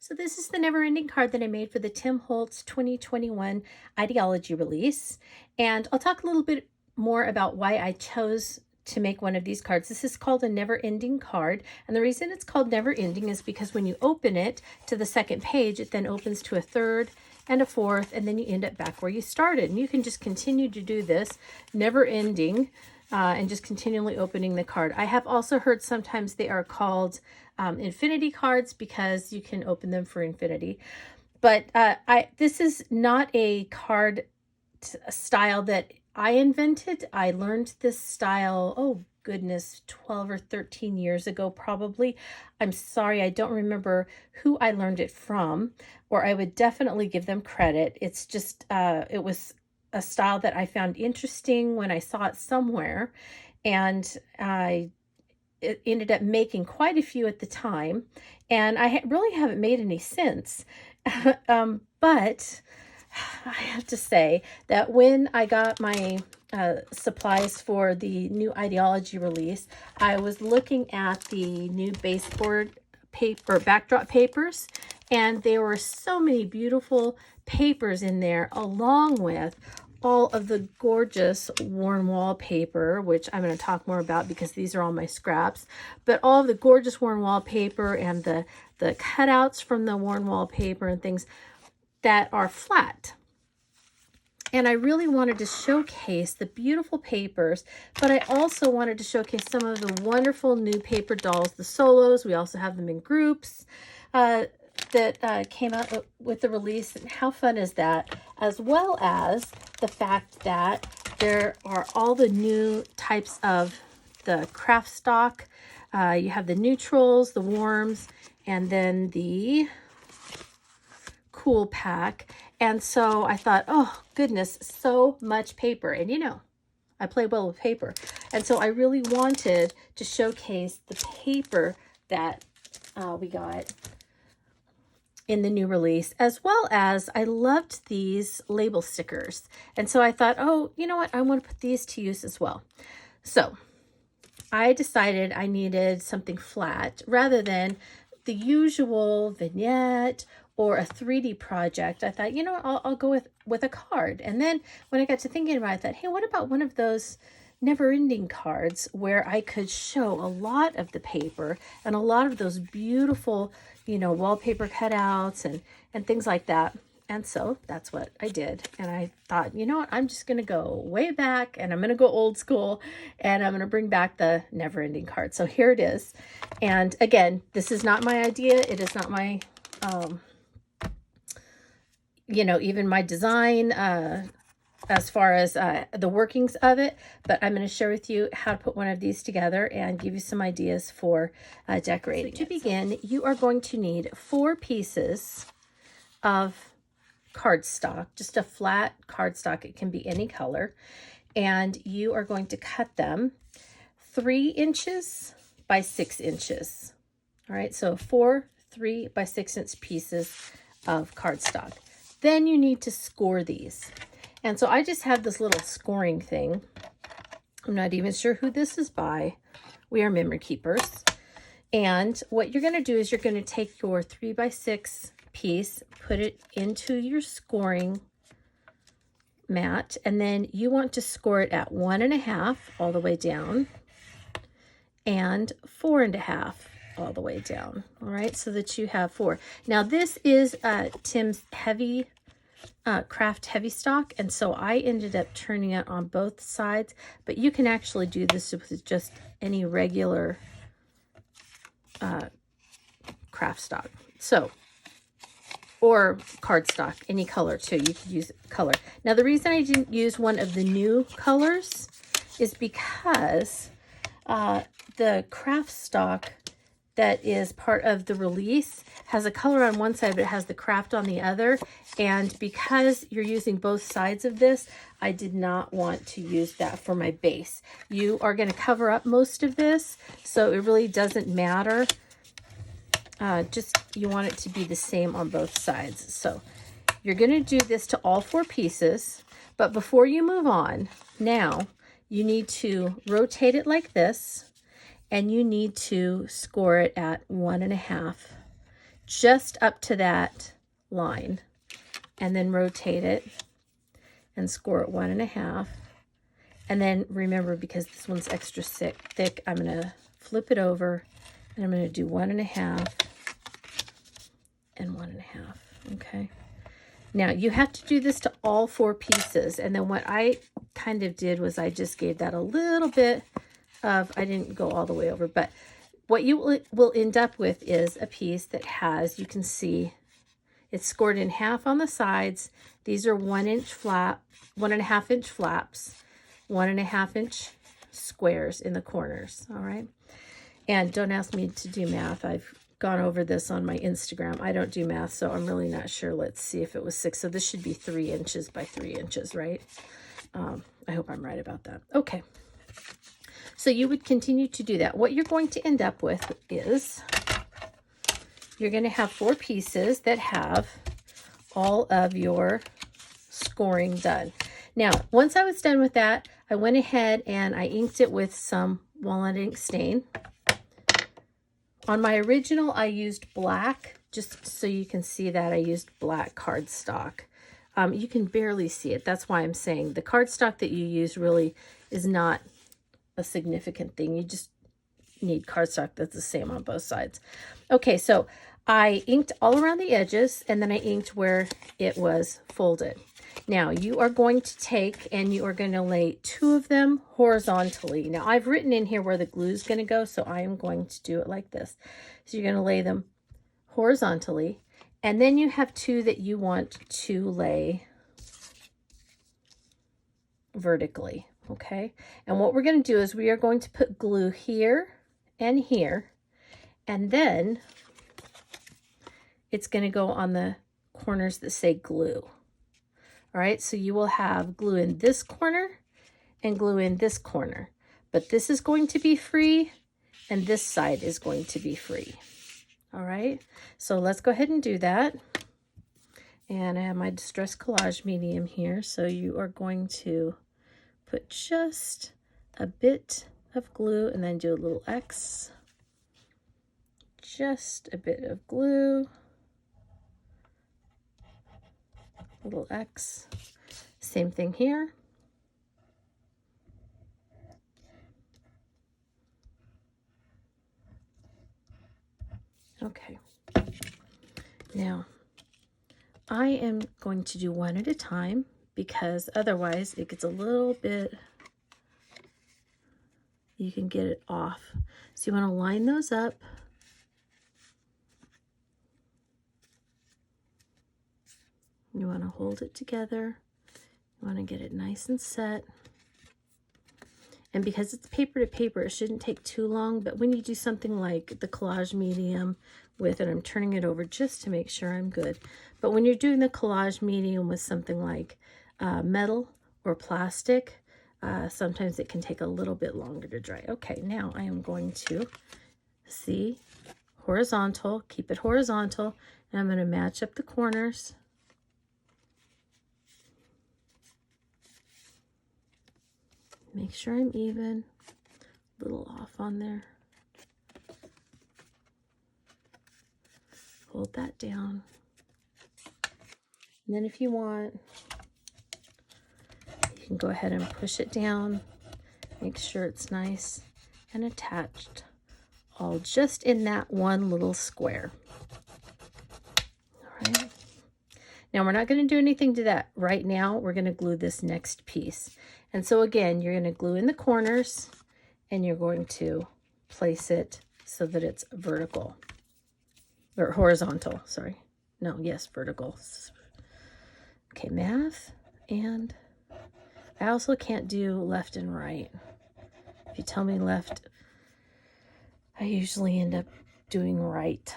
So this is the Neverending card that I made for the Tim Holtz 2021 Ideology release. And I'll talk a little bit more about why I chose to make one of these cards. This is called a Never-Ending card. And the reason it's called Never-Ending is because when you open it to the second page, it then opens to a third and a fourth, and then you end up back where you started. And you can just continue to do this, never-ending, and just continually opening the card. I have also heard sometimes they are called infinity cards because you can open them for infinity. But this is not a card style that I invented. I learned this style, oh goodness, 12 or 13 years ago probably. I'm sorry, I don't remember who I learned it from, or I would definitely give them credit. It's just, it was a style that I found interesting when I saw it somewhere, and I ended up making quite a few at the time, and I really haven't made any since. But I have to say that when I got my supplies for the new Ideology release, I was looking at the new baseboard paper, backdrop papers, and there were so many beautiful papers in there, along with all of the gorgeous worn wallpaper, which I'm going to talk more about because these are all my scraps, but all of the gorgeous worn wallpaper and the cutouts from the worn wallpaper and things that are flat. And I really wanted to showcase the beautiful papers, but I also wanted to showcase some of the wonderful new paper dolls, the solos. We also have them in groups that came out with the release. And how fun is that? As well as the fact that there are all the new types of the Cardstock. You have the neutrals, the warms, and then the cool pack. And so I thought, oh goodness, so much paper. And you know, I play well with paper. And so I really wanted to showcase the paper that we got in the new release, as well as I loved these label stickers. And so I thought, oh, you know what? I want to put these to use as well. So I decided I needed something flat rather than the usual vignette or a 3D project. I thought, you know what, I'll go with a card. And then when I got to thinking about it, I thought, hey, what about one of those never-ending cards where I could show a lot of the paper and a lot of those beautiful, you know, wallpaper cutouts and things like that. And so that's what I did. And I thought, you know what, I'm just going to go way back and I'm going to go old school and I'm going to bring back the never-ending card. So here it is. And again, this is not my idea. It is not my, you know, even my design as far as the workings of it. But I'm going to share with you how to put one of these together and give you some ideas for decorating. So to begin, you are going to need 4 pieces of cardstock, just a flat cardstock. It can be any color, and you are going to cut them 3 inches by 6 inches. All right, so 4 3 by 6 inch pieces of cardstock. Then you need to score these, and so I just have this little scoring thing. I'm not even sure who this is by. We are memory keepers. And what you're going to do is you're going to take your 3 by 6 piece, put it into your scoring mat, and then you want to score it at 1.5 all the way down and 4.5 all the way down. All right, so that you have 4. Now this is Tim's heavy craft heavy stock, and so I ended up turning it on both sides, but you can actually do this with just any regular craft stock. So, or cardstock, any color too. You could use color. Now, the reason I didn't use one of the new colors is because the craft stock that is part of the release has a color on one side, but it has the craft on the other. And because you're using both sides of this, I did not want to use that for my base. You are going to cover up most of this, so it really doesn't matter. Just you want it to be the same on both sides. So you're going to do this to all 4 pieces, but before you move on, now you need to rotate it like this, and you need to score it at 1.5 just up to that line, and then rotate it and score it 1.5. And then remember, because this one's extra thick, I'm going to flip it over and I'm going to do 1.5 and 1.5. Okay. Now you have to do this to all 4 pieces. And then what I kind of did was I just gave that a little bit of, I didn't go all the way over, but what you will end up with is a piece that has, you can see it's scored in half on the sides. These are 1-inch flap, 1.5-inch flaps, 1.5-inch squares in the corners. All right. And don't ask me to do math. I've gone over this on my Instagram. I don't do math, so I'm really not sure. Let's see if it was 6. So this should be 3 inches by 3 inches, right? I hope I'm right about that. Okay. So you would continue to do that. What you're going to end up with is you're going to have 4 pieces that have all of your scoring done. Now, once I was done with that, I went ahead and I inked it with some walnut ink stain. On my original, I used black, just so you can see that I used black cardstock. You can barely see it. That's why I'm saying the cardstock that you use really is not a significant thing. You just need cardstock that's the same on both sides. Okay, so I inked all around the edges, and then I inked where it was folded. Now you are going to take and you are going to lay 2 of them horizontally. Now I've written in here where the glue is going to go, so I am going to do it like this. So you're going to lay them horizontally, and then you have 2 that you want to lay vertically. Okay, and what we're going to do is we are going to put glue here and here, and then it's going to go on the corners that say glue. All right, so you will have glue in this corner and glue in this corner, but this is going to be free and this side is going to be free. All right, so let's go ahead and do that. And I have my Distress Collage medium here, so you are going to put just a bit of glue and then do a little X. Just a bit of glue, little X. Same thing here. Okay. Now, I am going to do one at a time because otherwise it gets a little bit, you can get it off. So you want to line those up. You want to hold it together. You want to get it nice and set. And because it's paper to paper, it shouldn't take too long. But when you do something like the collage medium with it, I'm turning it over just to make sure I'm good. But when you're doing the collage medium with something like metal or plastic, sometimes it can take a little bit longer to dry. Okay, now I am going to see horizontal, keep it horizontal, and I'm going to match up the corners. Make sure I'm even, a little off on there. Hold that down. And then if you want, you can go ahead and push it down. Make sure it's nice and attached, all just in that one little square. All right. Now we're not going to do anything to that right now. We're going to glue this next piece. And so again, you're going to glue in the corners and you're going to place it so that it's vertical or horizontal. Sorry. No, yes, vertical. Okay, math. And I also can't do left and right. If you tell me left, I usually end up doing right.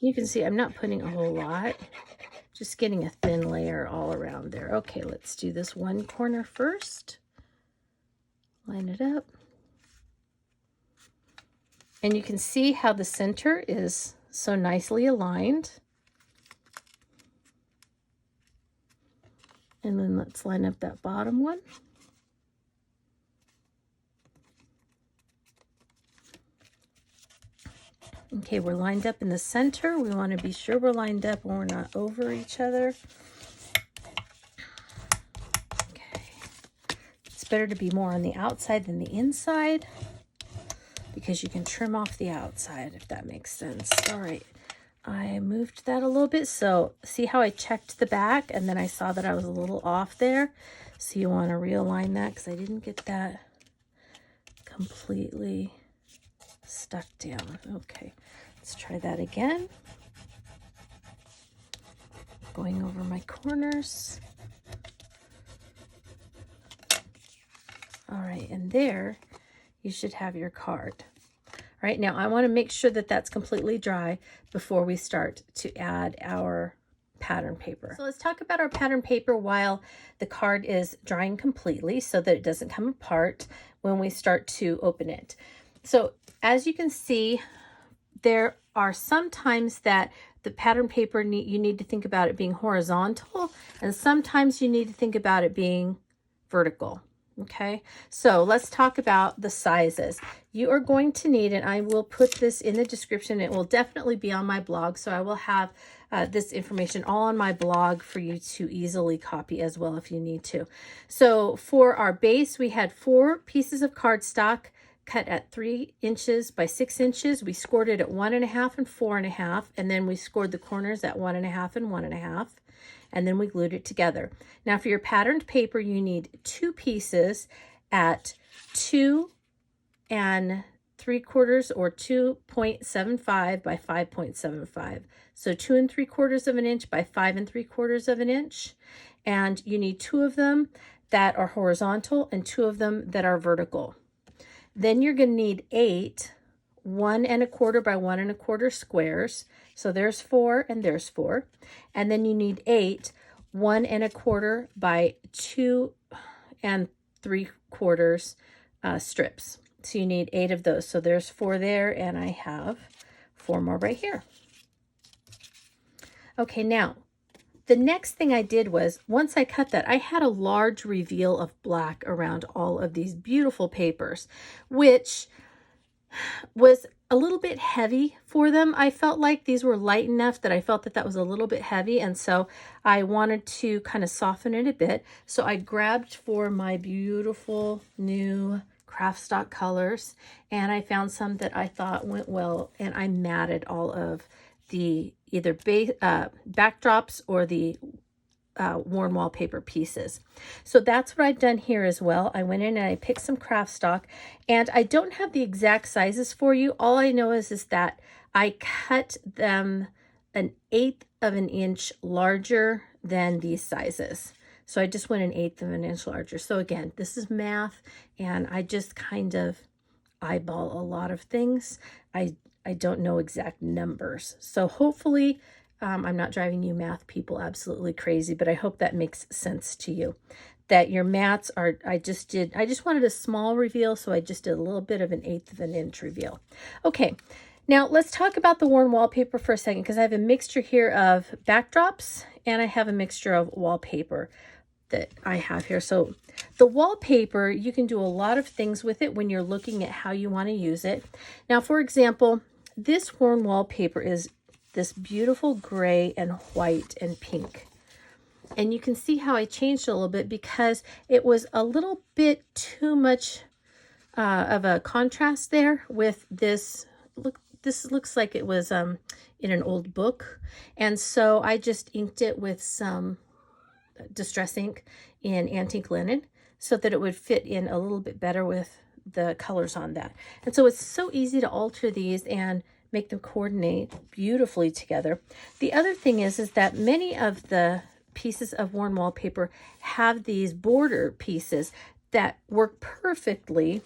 You can see I'm not putting a whole lot, just getting a thin layer all around there. Okay, let's do this one corner first. Line it up. And you can see how the center is so nicely aligned. And then let's line up that bottom one. Okay, we're lined up in the center. We want to be sure we're lined up when we're not over each other. Okay. It's better to be more on the outside than the inside because you can trim off the outside, if that makes sense. All right. I moved that a little bit. So see how I checked the back and then I saw that I was a little off there. So you want to realign that because I didn't get that completely stuck down. Okay, let's try that again. Going over my corners. All right, and there you should have your card. All right, now I want to make sure that that's completely dry before we start to add our pattern paper. So let's talk about our pattern paper while the card is drying completely so that it doesn't come apart when we start to open it. So as you can see, there are some times that the pattern paper you need to think about it being horizontal, and sometimes you need to think about it being vertical. Okay, so let's talk about the sizes. You are going to need, and I will put this in the description, it will definitely be on my blog, so I will have this information all on my blog for you to easily copy as well if you need to. So for our base, we had 4 pieces of cardstock cut at 3 inches by 6 inches. We scored it at 1.5 and 4.5, and then we scored the corners at 1.5 and 1.5. And then we glued it together. Now for your patterned paper, you need 2 pieces at 2 3/4 or 2.75 by 5.75. So 2 3/4 of an inch by 5 3/4 of an inch. And you need 2 of them that are horizontal and 2 of them that are vertical. Then you're going to need 8 1 1/4 by 1 1/4 squares. So there's 4 and there's 4. And then you need 8 1 1/4 by 2 3/4 strips. So you need 8 of those. So there's 4 there, and I have 4 more right here. Okay, now the next thing I did was, once I cut that, I had a large reveal of black around all of these beautiful papers, which was a little bit heavy for them. I felt like these were light enough that I felt that that was a little bit heavy, and so I wanted to kind of soften it a bit. So I grabbed for my beautiful new Cardstock colors, and I found some that I thought went well, and I matted all of the either backdrops or the worn wallpaper pieces. So that's what I've done here as well. I went in and I picked some Cardstock, and I don't have the exact sizes for you. All I know is that I cut them 1/8 of an inch larger than these sizes. So I just went 1/8 of an inch larger. So again, this is math, and I just kind of eyeball a lot of things. I don't know exact numbers. So hopefully I'm not driving you math people absolutely crazy, but I hope that makes sense to you. That your mats are, I just wanted a small reveal, so I just did a little bit of 1/8 of an inch reveal. Okay, now let's talk about the worn wallpaper for a second, because I have a mixture here of backdrops and I have a mixture of wallpaper that I have here. So the wallpaper, you can do a lot of things with it when you're looking at how you want to use it. Now, for example, this worn wallpaper is this beautiful gray and white and pink. And you can see how I changed it a little bit because it was a little bit too much of a contrast there with this. Look, this looks like it was in an old book. And so I just inked it with some distress ink in antique linen so that it would fit in a little bit better with the colors on that. And so it's so easy to alter these and make them coordinate beautifully together. The other thing is that many of the pieces of worn wallpaper have these border pieces that work perfectly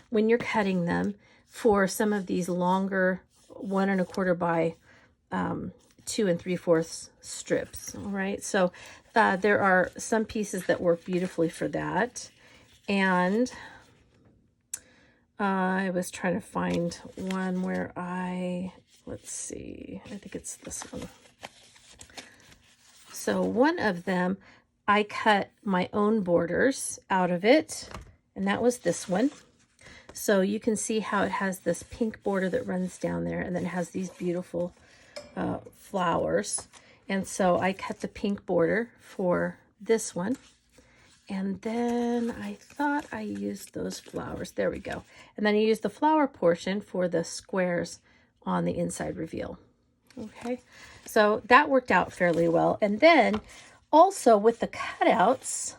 when you're cutting them for some of these longer 1 1/4 by 2 3/4 strips. All right, so there are some pieces that work beautifully for that. And I was trying to find one where let's see, I think it's this one. So one of them, I cut my own borders out of it, and that was this one. So you can see how it has this pink border that runs down there, and then it has these beautiful flowers. And so I cut the pink border for this one. And then I thought I used those flowers. There we go. And then I used the flower portion for the squares on the inside reveal. Okay, so that worked out fairly well. And then also with the cutouts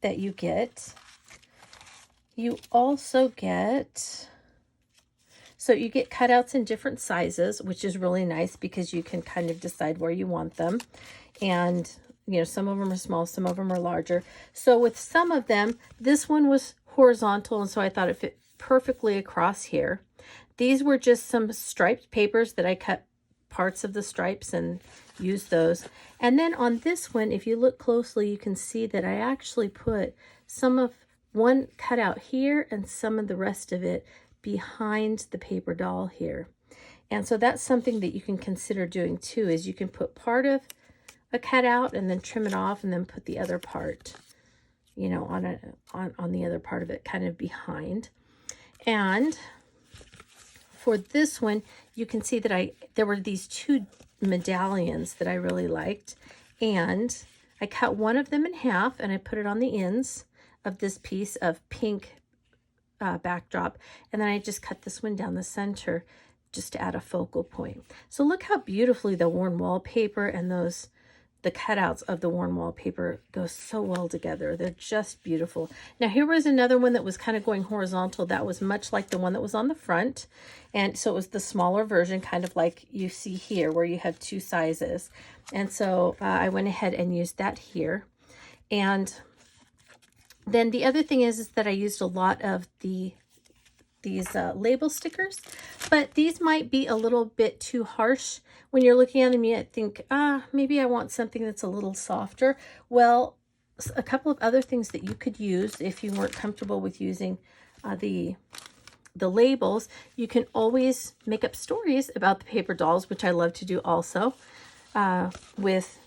that you get, you also get, so you get cutouts in different sizes, which is really nice because you can kind of decide where you want them. And, you know, some of them are small, some of them are larger. So with some of them, this one was horizontal, and so I thought it fit perfectly across here. These were just some striped papers that I cut parts of the stripes and used those. And then on this one, if you look closely, you can see that I actually put some of one cut out here and some of the rest of it behind the paper doll here. And so that's something that you can consider doing too, is you can put part of a cutout and then trim it off and then put the other part, you know, on the other part of it kind of behind. And for this one, you can see that there were these two medallions that I really liked, and I cut one of them in half and I put it on the ends of this piece of pink backdrop, and then I just cut this one down the center just to add a focal point. So look how beautifully the worn wallpaper and the cutouts of the worn wallpaper go so well together. They're just beautiful. Now here was another one that was kind of going horizontal. That was much like the one that was on the front. And so it was the smaller version, kind of like you see here, where you have two sizes. And so I went ahead and used that here. And then the other thing is that I used a lot of these label stickers, but these might be a little bit too harsh. When you're looking at them, you might think, maybe I want something that's a little softer. Well, a couple of other things that you could use if you weren't comfortable with using the labels, you can always make up stories about the paper dolls, which I love to do also with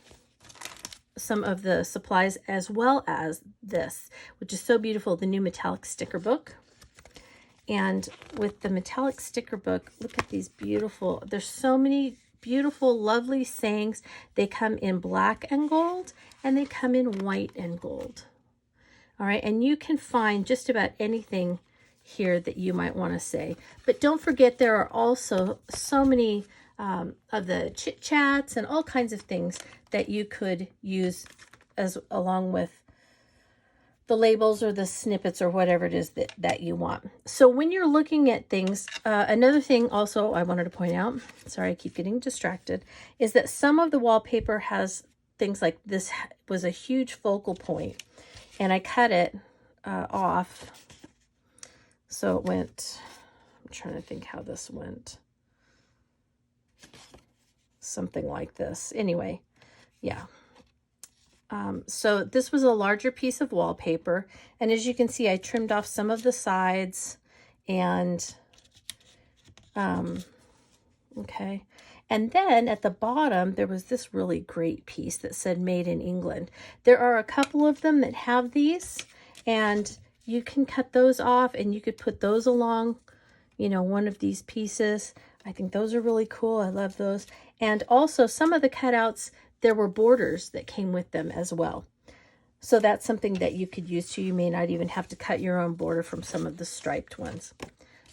some of the supplies, as well as this, which is so beautiful, the new metallic sticker book. And with the metallic sticker book, look at these beautiful, there's so many beautiful, lovely sayings. They come in black and gold, and they come in white and gold. All right, and you can find just about anything here that you might want to say. But don't forget, there are also so many of the chit chats and all kinds of things that you could use along with the labels or the snippets or whatever it is that you want. So when you're looking at things, another thing also I wanted to point out, sorry, I keep getting distracted, is that some of the wallpaper has things like this was a huge focal point, and I cut it off. So it went, I'm trying to think how this went. Something like this. Anyway, yeah. So this was a larger piece of wallpaper, and as you can see, I trimmed off some of the sides, and okay. And then at the bottom, there was this really great piece that said Made in England. There are a couple of them that have these, and you can cut those off and you could put those along, you know, one of these pieces. I think those are really cool. I love those. And also some of the cutouts, there were borders that came with them as well. So that's something that you could use too. You may not even have to cut your own border from some of the striped ones.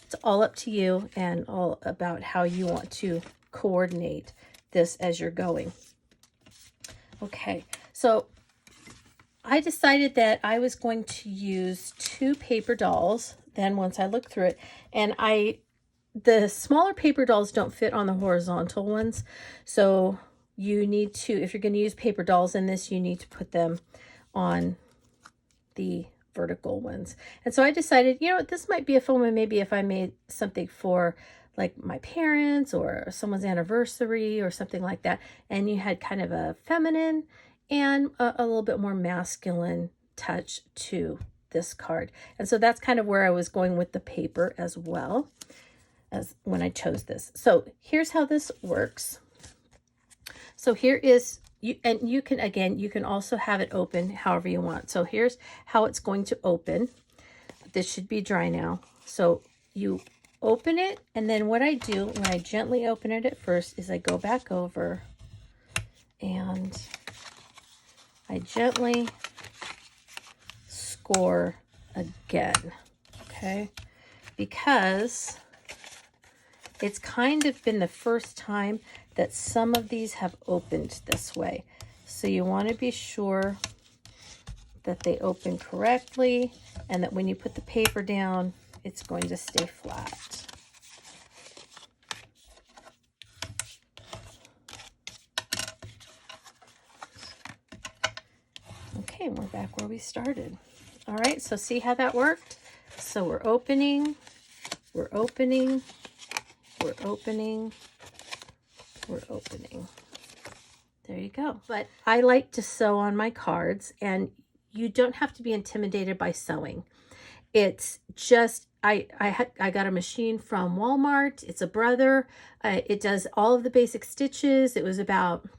It's all up to you and all about how you want to coordinate this as you're going. Okay, so I decided that I was going to use 2 paper dolls then once I looked through it. And the smaller paper dolls don't fit on the horizontal ones. So you need to, if you're going to use paper dolls in this, you need to put them on the vertical ones. And so I decided, you know, this might be a fun one maybe if I made something for like my parents or someone's anniversary or something like that, and you had kind of a feminine and a little bit more masculine touch to this card. And so that's kind of where I was going with the paper as well as when I chose this. So here's how this works. So here is you can, again, you can also have it open however you want. So here's how it's going to open. This should be dry now. So you open it, and then what I do when I gently open it at first is I go back over and I gently score again, okay? Because it's kind of been the first time that some of these have opened this way. So you want to be sure that they open correctly and that when you put the paper down, it's going to stay flat. Okay, we're back where we started. All right, so see how that worked? So we're opening, we're opening, we're opening, we're opening. There you go. But I like to sew on my cards, and you don't have to be intimidated by sewing. It's just, I got a machine from Walmart. It's a Brother. It does all of the basic stitches. It was about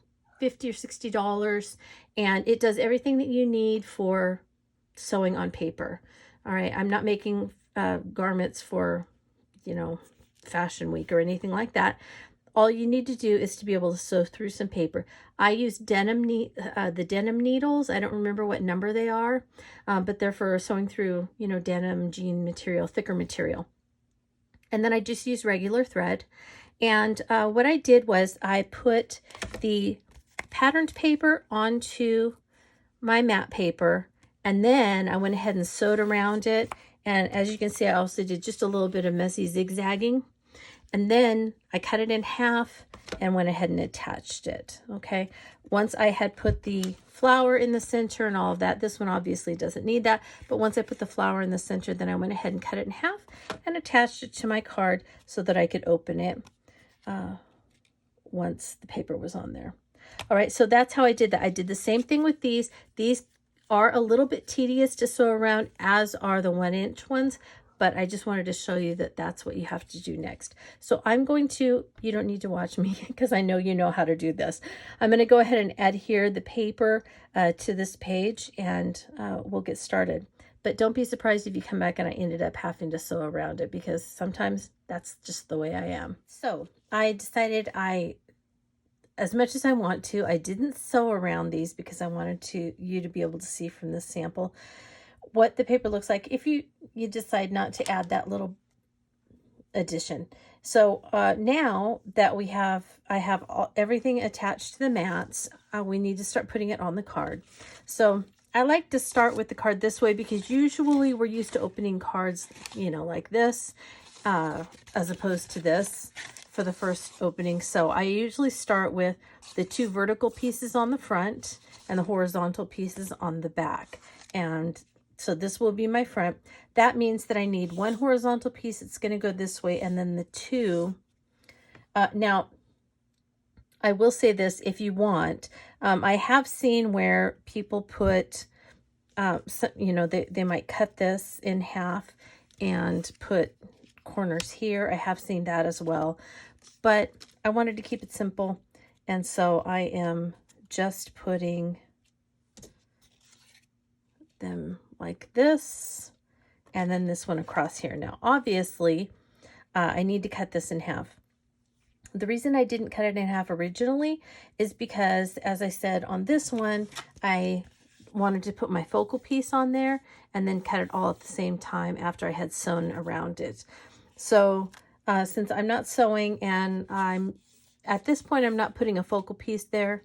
$50 or $60, and it does everything that you need for sewing on paper. All right, I'm not making garments for, you know, Fashion Week or anything like that. All you need to do is to be able to sew through some paper. I use the denim needles. I don't remember what number they are, but they're for sewing through, you know, denim, jean material, thicker material. And then I just use regular thread. And what I did was I put the patterned paper onto my matte paper, and then I went ahead and sewed around it. And as you can see, I also did just a little bit of messy zigzagging. And then I cut it in half and went ahead and attached it, okay? Once I had put the flower in the center and all of that, this one obviously doesn't need that, but once I put the flower in the center, then I went ahead and cut it in half and attached it to my card so that I could open it once the paper was on there. All right, so that's how I did that. I did the same thing with these. These are a little bit tedious to sew around, as are the 1-inch ones, but I just wanted to show you that that's what you have to do next. So I'm going to, you don't need to watch me because I know you know how to do this. I'm going to go ahead and adhere the paper to this page, and we'll get started. But don't be surprised if you come back and I ended up having to sew around it, because sometimes that's just the way I am. So I decided as much as I want to, I didn't sew around these because I wanted you to be able to see from this sample what the paper looks like if you decide not to add that little addition. So now that I have everything attached to the mats, we need to start putting it on the card. So I like to start with the card this way because usually we're used to opening cards, you know, like this, as opposed to this for the first opening. So I usually start with the 2 vertical pieces on the front and the horizontal pieces on the back. And so this will be my front. That means that I need 1 horizontal piece. It's going to go this way, and then the 2. Now, I will say this, if you want, I have seen where people put, you know, they might cut this in half and put corners here. I have seen that as well, but I wanted to keep it simple, and so I am just putting them like this, and then this one across here. Now, obviously, I need to cut this in half. The reason I didn't cut it in half originally is because, as I said, on this one, I wanted to put my focal piece on there and then cut it all at the same time after I had sewn around it. So since I'm not sewing and at this point, I'm not putting a focal piece there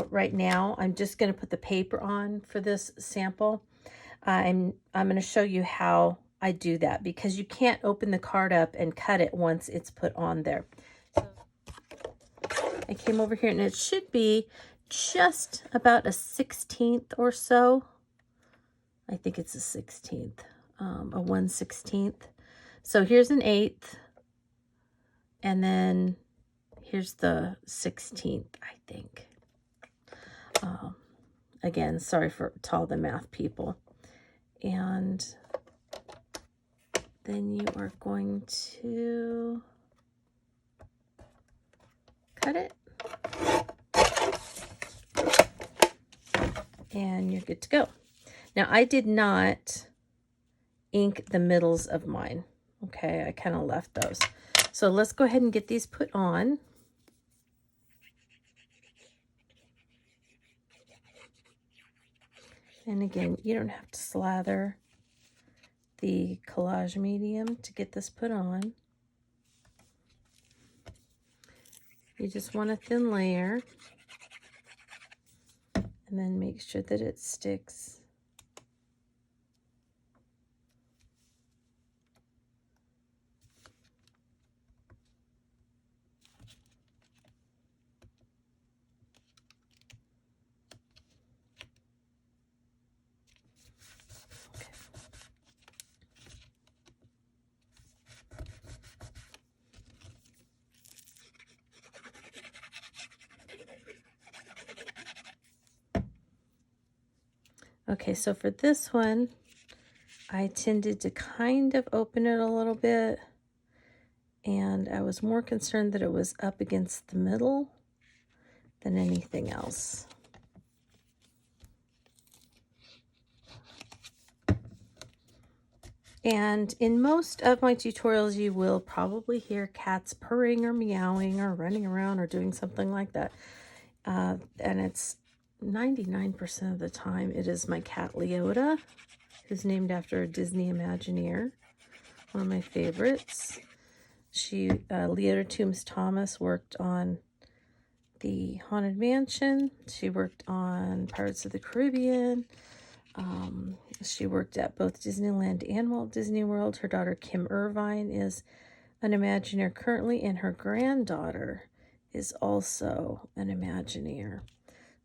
right now. I'm just going to put the paper on for this sample. I'm going to show you how I do that, because you can't open the card up and cut it once it's put on there. So I came over here, and it should be just about a 1/16 or so. I think it's a 1/16, a 1/16. So here's an 1/8, and then here's the 1/16, I think. Again, sorry to all the math people. And then you are going to cut it. and you're good to go. Now, I did not ink the middles of mine. Okay, I kind of left those. So let's go ahead and get these put on. And again, you don't have to slather the collage medium to get this put on. You just want a thin layer, and then make sure that it sticks. Okay, so for this one, I tended to kind of open it a little bit, and I was more concerned that it was up against the middle than anything else. And in most of my tutorials, you will probably hear cats purring or meowing or running around or doing something like that. And it's 99% of the time, it is my cat Leota, who's named after a Disney Imagineer, one of my favorites. Leota Toombs Thomas worked on the Haunted Mansion. She worked on Pirates of the Caribbean. She worked at both Disneyland and Walt Disney World. Her daughter Kim Irvine is an Imagineer currently, and her granddaughter is also an Imagineer.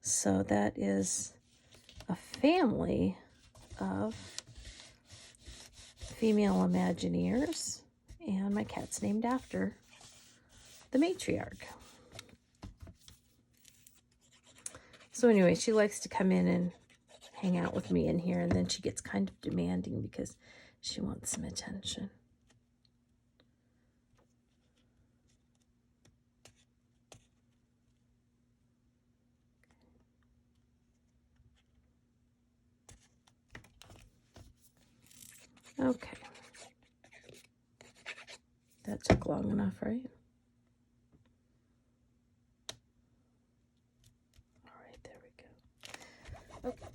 So that is a family of female Imagineers, and my cat's named after the matriarch. So anyway, she likes to come in and hang out with me in here, and then she gets kind of demanding because she wants some attention. Okay. That took long enough, right? All right, there we go. Okay.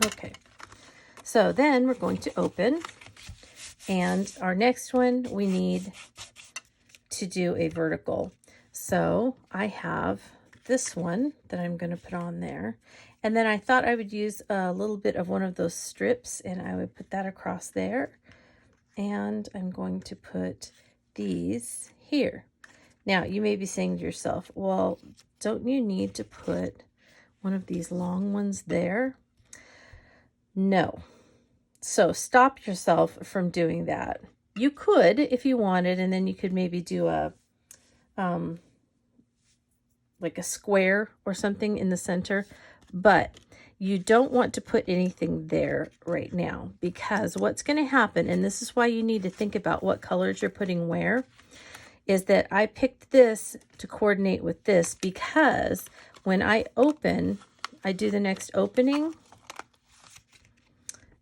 Okay, so then we're going to open, and our next one, we need to do a vertical. So I have this one that I'm going to put on there, and then I thought I would use a little bit of one of those strips, and I would put that across there, and I'm going to put these here. Now you may be saying to yourself, well, don't you need to put one of these long ones there? No. So stop yourself from doing that. You could if you wanted, and then you could maybe do a like a square or something in the center, but you don't want to put anything there right now, because what's going to happen, and this is why you need to think about what colors you're putting where, is that I picked this to coordinate with this, because when I open, I do the next opening,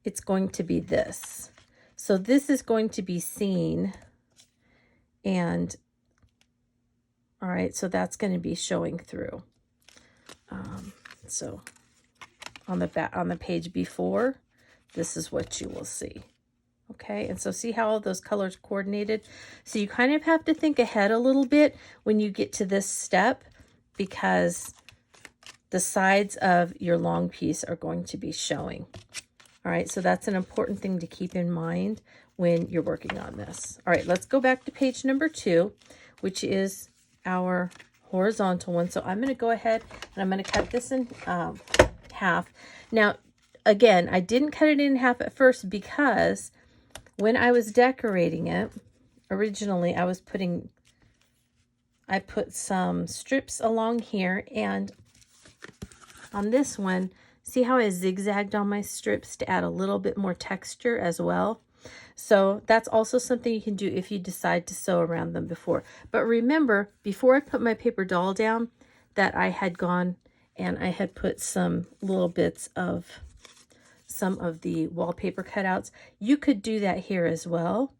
it's going to be this. So this is going to be seen, and all right, so that's going to be showing through. So on the page before, this is what you will see. Okay, and so see how all those colors coordinated? So you kind of have to think ahead a little bit when you get to this step, because the sides of your long piece are going to be showing. All right, so that's an important thing to keep in mind when you're working on this. All right, let's go back to page number 2, which is our horizontal one. So I'm going to go ahead and I'm going to cut this in half. Now, again, I didn't cut it in half at first, because when I was decorating it, originally I put some strips along here, and on this one, see how I zigzagged on my strips to add a little bit more texture as well? So that's also something you can do if you decide to sew around them before. But remember, before I put my paper doll down, that I had gone and I had put some little bits of some of the wallpaper cutouts. You could do that here as well.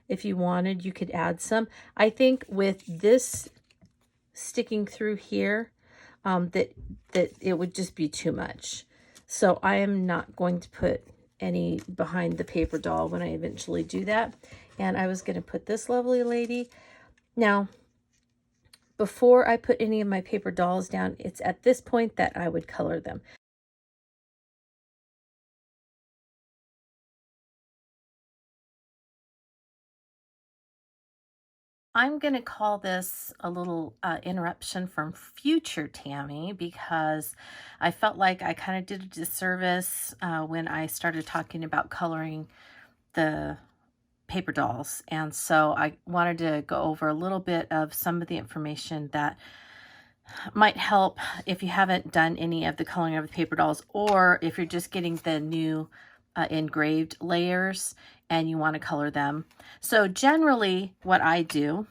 If you wanted, you could add some. I think with this sticking through here, that it would just be too much. So I am not going to put any behind the paper doll when I eventually do that. And I was going to put this lovely lady. Now, before I put any of my paper dolls down, it's at this point that I would color them. I'm going to call this a little interruption from future Tammy, because I felt like I kind of did a disservice when I started talking about coloring the paper dolls. And so I wanted to go over a little bit of some of the information that might help if you haven't done any of the coloring of the paper dolls, or if you're just getting the new engraved layers and you want to color them. So generally what I do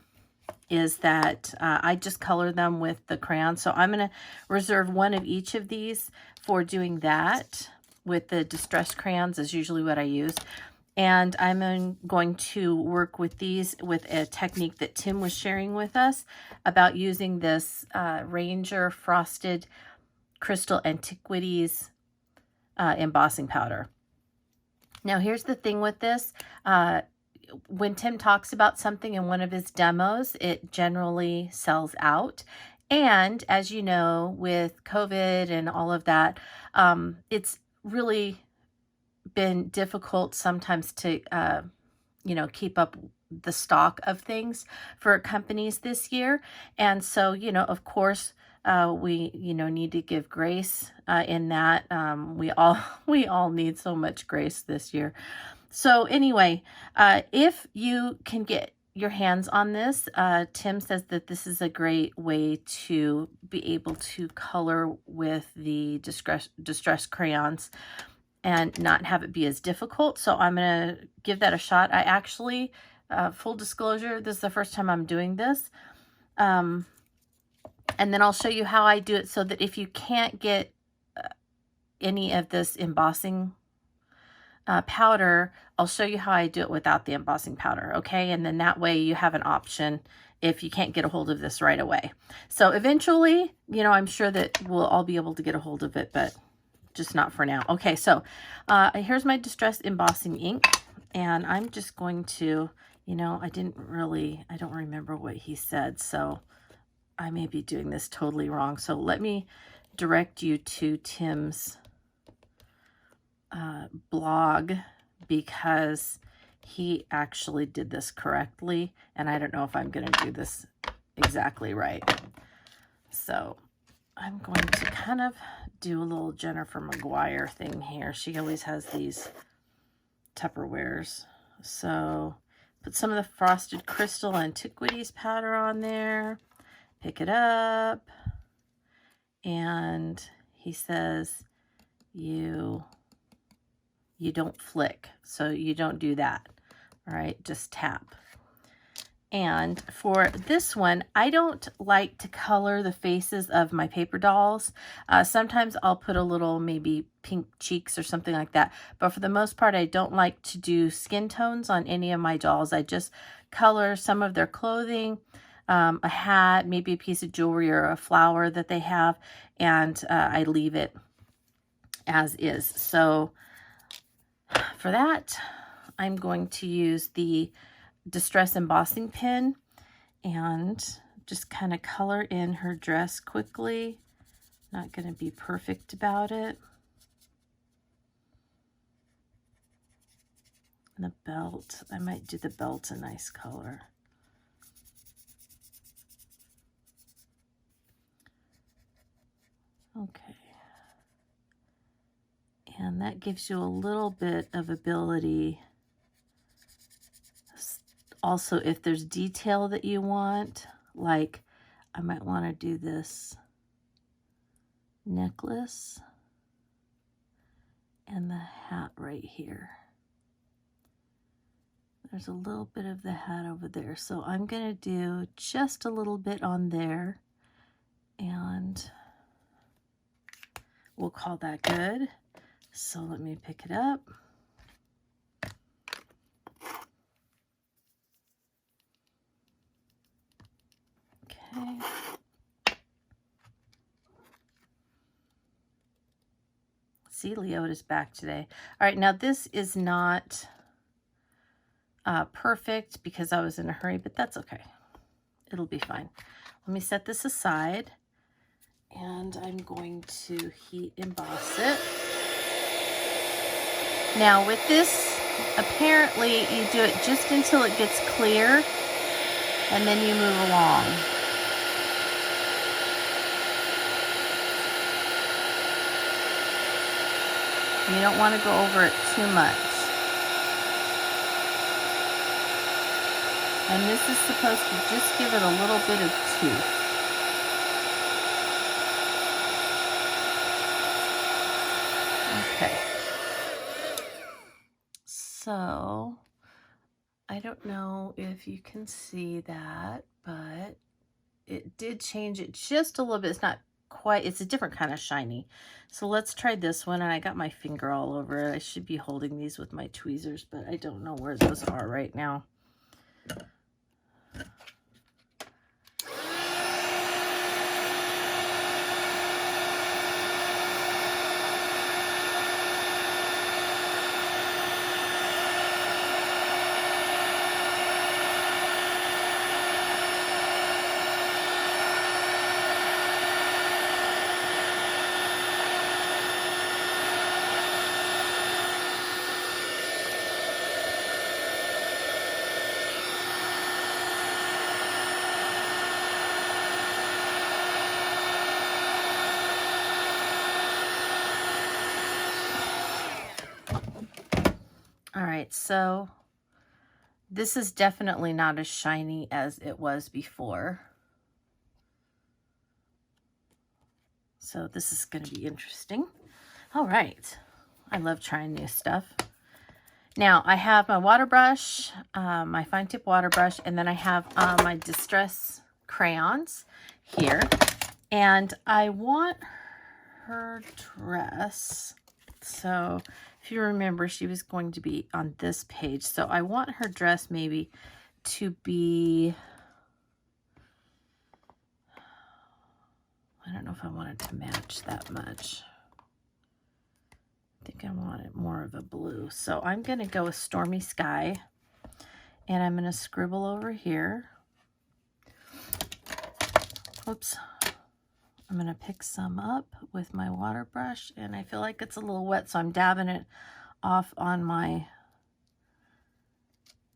is that I just color them with the crayon. So I'm going to reserve one of each of these for doing that with the distressed crayons, is usually what I use. And I'm going to work with these with a technique that Tim was sharing with us about using this Ranger Frosted Crystal Antiquities embossing powder. Now here's the thing with this. When Tim talks about something in one of his demos, it generally sells out. And as you know, with COVID and all of that, it's really been difficult sometimes to, keep up the stock of things for companies this year. And so, of course, we, need to give grace in that. We all need so much grace this year. So anyway, if you can get your hands on this, Tim says that this is a great way to be able to color with the distress crayons and not have it be as difficult. So I'm going to give that a shot. I actually, full disclosure, this is the first time I'm doing this. And then I'll show you how I do it, so that if you can't get any of this embossing powder, I'll show you how I do it without the embossing powder, okay? And then that way you have an option if you can't get a hold of this right away. So eventually, I'm sure that we'll all be able to get a hold of it, but just not for now. Okay, so here's my distressed embossing ink, and I'm just going to, I don't remember what he said, so I may be doing this totally wrong. So let me direct you to Tim's blog, because he actually did this correctly, and I don't know if I'm going to do this exactly right. So I'm going to kind of do a little Jennifer McGuire thing here. She always has these Tupperwares. So put some of the Frosted Crystal Antiquities powder on there, pick it up, and he says you don't flick, so you don't do that. All right, just tap. And for this one, I don't like to color the faces of my paper dolls. Sometimes I'll put a little maybe pink cheeks or something like that. But for the most part, I don't like to do skin tones on any of my dolls. I just color some of their clothing, a hat, maybe a piece of jewelry or a flower that they have, and I leave it as is. So for that, I'm going to use the Distress Embossing Pen and just kind of color in her dress quickly. Not going to be perfect about it. And the belt, I might do the belt a nice color. Okay. And that gives you a little bit of ability. Also, if there's detail that you want, like I might want to do this necklace and the hat right here. There's a little bit of the hat over there. So I'm going to do just a little bit on there. And we'll call that good. So let me pick it up. Okay. See, Leota's back today. All right, now this is not perfect because I was in a hurry, but that's okay. It'll be fine. Let me set this aside, and I'm going to heat emboss it. Now with this, apparently you do it just until it gets clear, and then you move along. You don't want to go over it too much. And this is supposed to just give it a little bit of tooth. Okay. So, I don't know if you can see that, but it did change it just a little bit. It's not quite, it's a different kind of shiny. So let's try this one, and I got my finger all over it. I should be holding these with my tweezers, but I don't know where those are right now. All right, so this is definitely not as shiny as it was before. So this is going to be interesting. All right, I love trying new stuff. Now I have my water brush, my fine tip water brush, and then I have my distress crayons here. And I want her dress. So if you remember, she was going to be on this page. So I want her dress maybe to be, I don't know if I want it to match that much. I think I want it more of a blue. So I'm going to go with Stormy Sky, and I'm going to scribble over here. Oops. I'm going to pick some up with my water brush, and I feel like it's a little wet, so I'm dabbing it off on my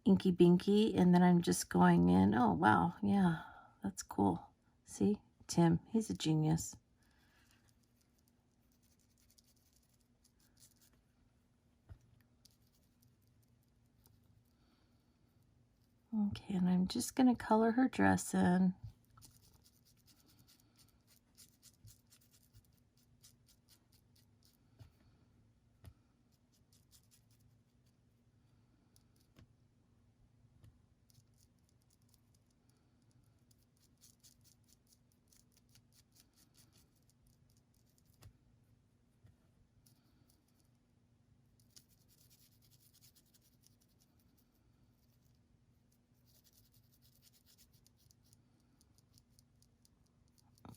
Inky Binky, and then I'm just going in. Oh, wow. Yeah, that's cool. See? Tim, he's a genius. Okay, and I'm just going to color her dress in.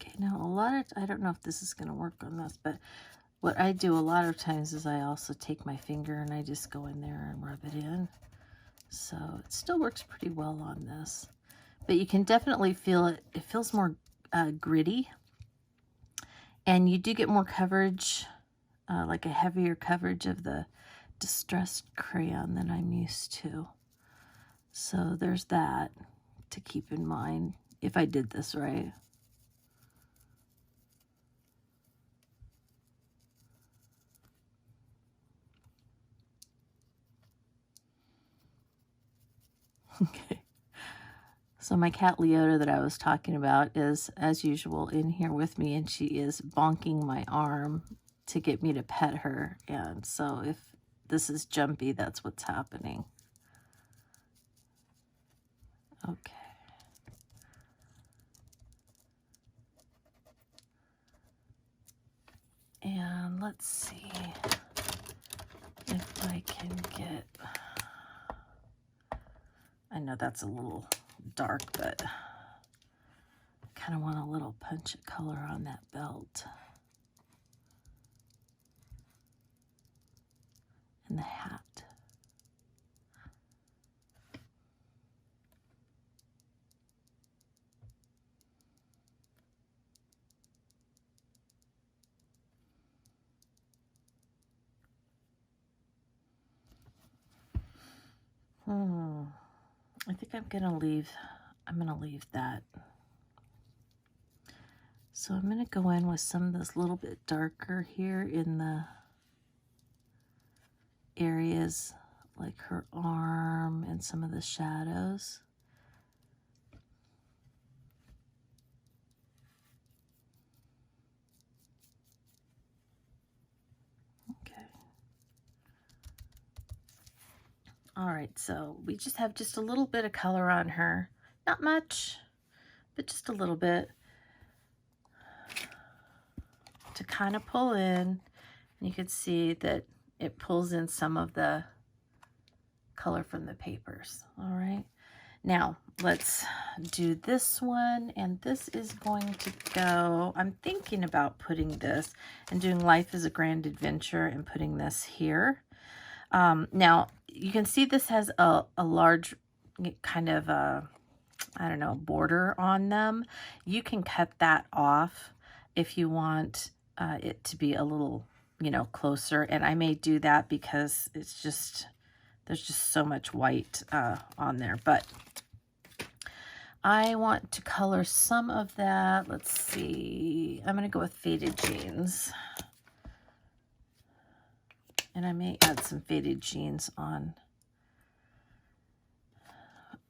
Okay, now I don't know if this is going to work on this, but what I do a lot of times is I also take my finger and I just go in there and rub it in. So it still works pretty well on this. But you can definitely feel it. It feels more gritty. And you do get more coverage, like a heavier coverage of the distressed crayon than I'm used to. So there's that to keep in mind if I did this right. Okay. So my cat Leota that I was talking about is, as usual, in here with me, and she is bonking my arm to get me to pet her. And so if this is jumpy, that's what's happening. Okay. And let's see if I can get, I know that's a little dark, but I kind of want a little punch of color on that belt and the hat. I think I'm gonna leave that. So I'm gonna go in with some of this little bit darker here in the areas like her arm and some of the shadows. Okay. All right, so we just have just a little bit of color on her. Not much, but just a little bit to kind of pull in. And you can see that it pulls in some of the color from the papers. All right, now let's do this one, and this is going to go, I'm thinking about putting this and doing Life is a Grand Adventure and putting this here. Now you can see this has a large kind of I don't know, border on them. You can cut that off if you want it to be a little, you know, closer, and I may do that because it's just, there's just so much white on there. But I want to color some of that. Let's see. I'm going to go with Faded Jeans. And I may add some Faded Jeans on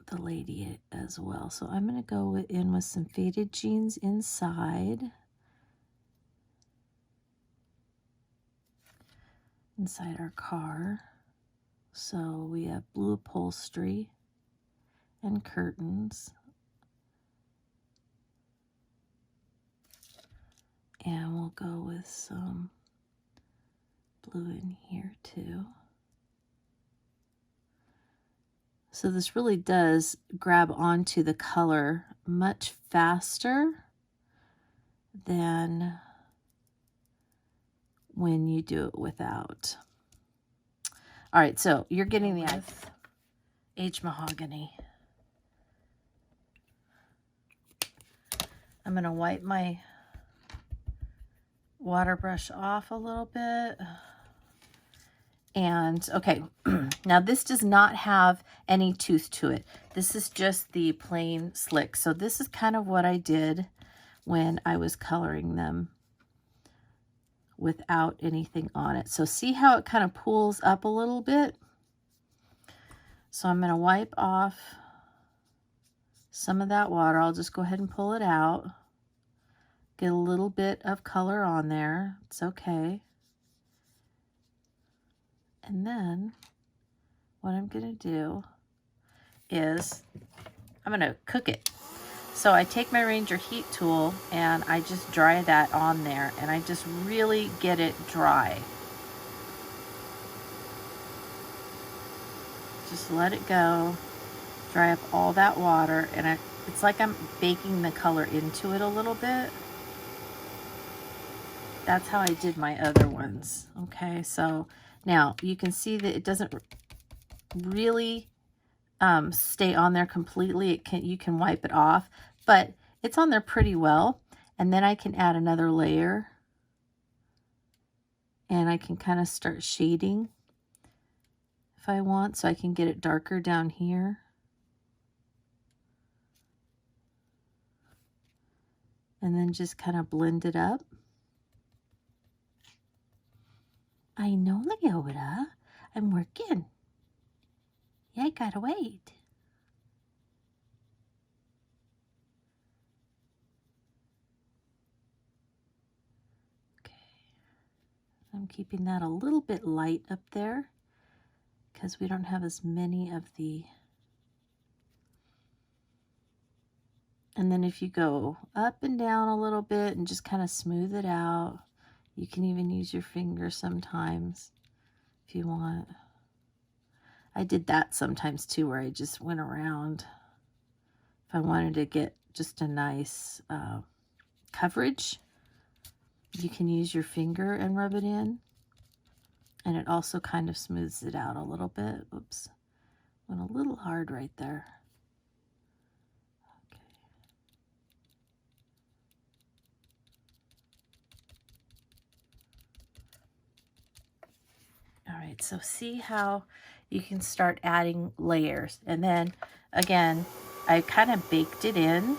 the lady as well. So I'm going to go in with some Faded Jeans inside our car. So we have blue upholstery and curtains. And we'll go with some blue in here too. So this really does grab onto the color much faster than when you do it without. All right, so you're getting the aged mahogany. I'm going to wipe my water brush off a little bit. And okay, now this does not have any tooth to it. This is just the plain slick. So this is kind of what I did when I was coloring them without anything on it. So see how it kind of pulls up a little bit? So I'm going to wipe off some of that water. I'll just go ahead and pull it out. Get a little bit of color on there. It's okay. And then what I'm going to do is I'm going to cook it. So I take my Ranger heat tool and I just dry that on there, and I just really get it dry. Just let it go, dry up all that water, and it's like I'm baking the color into it a little bit. That's how I did my other ones. Okay, so now you can see that it doesn't really stay on there completely. You can wipe it off, but it's on there pretty well. And then I can add another layer, and I can kind of start shading if I want, so I can get it darker down here. And then just kind of blend it up. I know, Leota, I'm working. Yeah, I gotta wait. Okay, I'm keeping that a little bit light up there because we don't have as many of the And then if you go up and down a little bit and just kind of smooth it out, you can even use your finger sometimes if you want. I did that sometimes too, where I just went around. If I wanted to get just a nice coverage, you can use your finger and rub it in. And it also kind of smooths it out a little bit. Oops, went a little hard right there. Okay. All right, so see how you can start adding layers. And then again, I kind of baked it in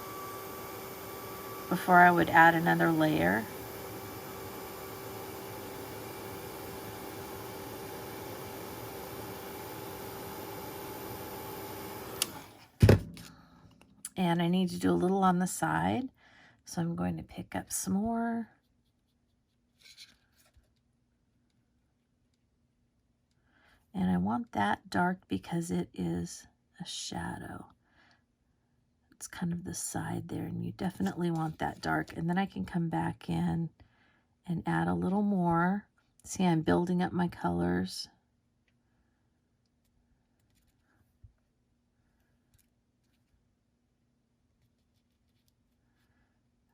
before I would add another layer. And I need to do a little on the side. So I'm going to pick up some more. And I want that dark because it is a shadow. It's kind of the side there, and you definitely want that dark. And then I can come back in and add a little more. See, I'm building up my colors.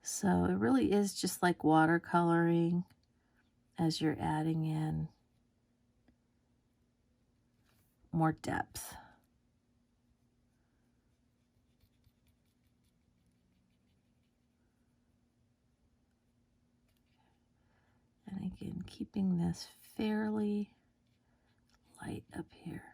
So it really is just like watercoloring as you're adding in more depth. And again, keeping this fairly light up here.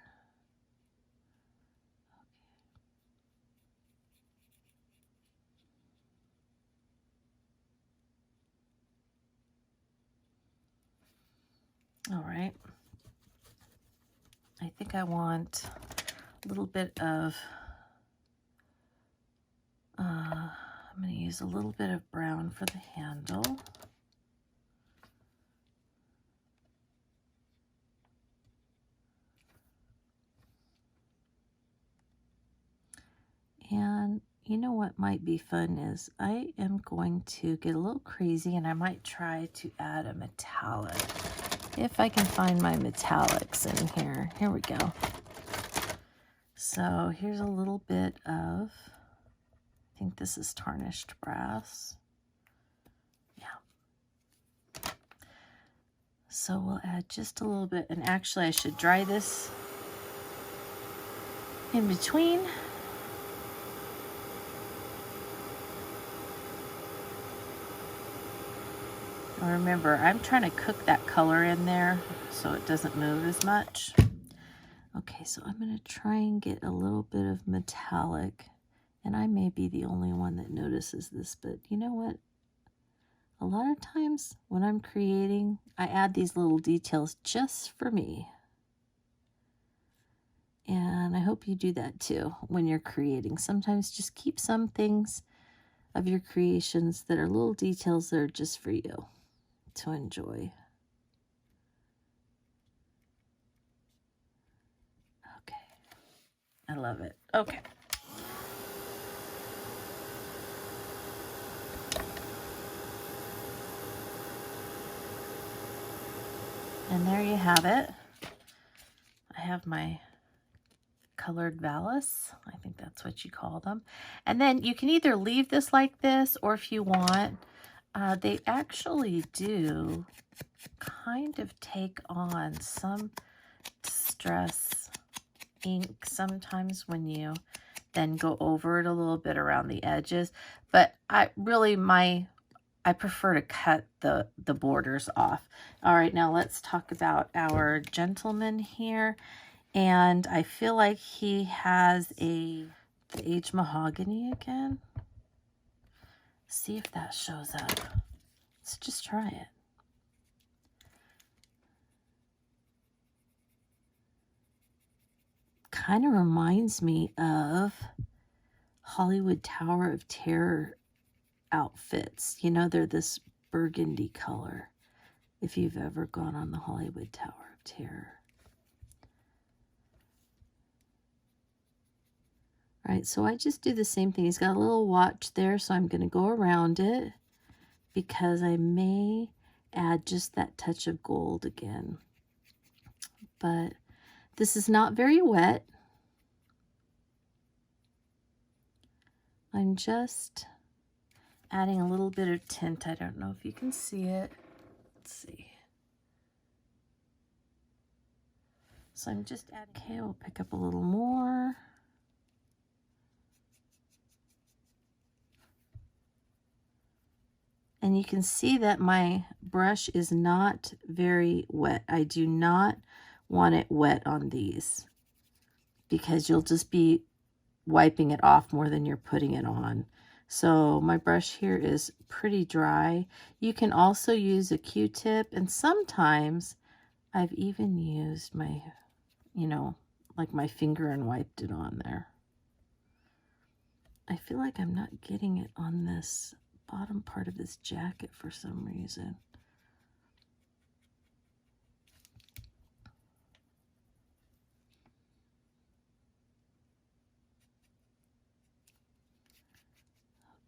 All right. I think I want a little bit of, I'm going to use a little bit of brown for the handle. And you know what might be fun is I am going to get a little crazy, and I might try to add a metallic. If I can find my metallics in here. Here we go. So here's a little bit of, I think this is tarnished brass. Yeah. So we'll add just a little bit, and actually I should dry this in between. Remember, I'm trying to cook that color in there so it doesn't move as much. Okay, so I'm going to try and get a little bit of metallic. And I may be the only one that notices this, but you know what? A lot of times when I'm creating, I add these little details just for me. And I hope you do that too when you're creating. Sometimes just keep some things of your creations that are little details that are just for you to enjoy. Okay, I love it. Okay. And there you have it. I have my colored valise. I think that's what you call them. And then you can either leave this like this, or if you want, they actually do kind of take on some distress ink sometimes when you then go over it a little bit around the edges. But I prefer to cut the borders off. All right, now let's talk about our gentleman here. And I feel like he has the aged mahogany again. See if that shows up. Let's just try it. Kind of reminds me of Hollywood Tower of Terror outfits. You know, they're this burgundy color, if you've ever gone on the Hollywood Tower of Terror. All right, so I just do the same thing. He's got a little watch there, so I'm going to go around it because I may add just that touch of gold again. But this is not very wet. I'm just adding a little bit of tint. I don't know if you can see it. Let's see. So I'm just adding, okay, we'll pick up a little more. And you can see that my brush is not very wet. I do not want it wet on these because you'll just be wiping it off more than you're putting it on. So my brush here is pretty dry. You can also use a Q-tip, and sometimes I've even used my, you know, like my finger and wiped it on there. I feel like I'm not getting it on this bottom part of his jacket for some reason.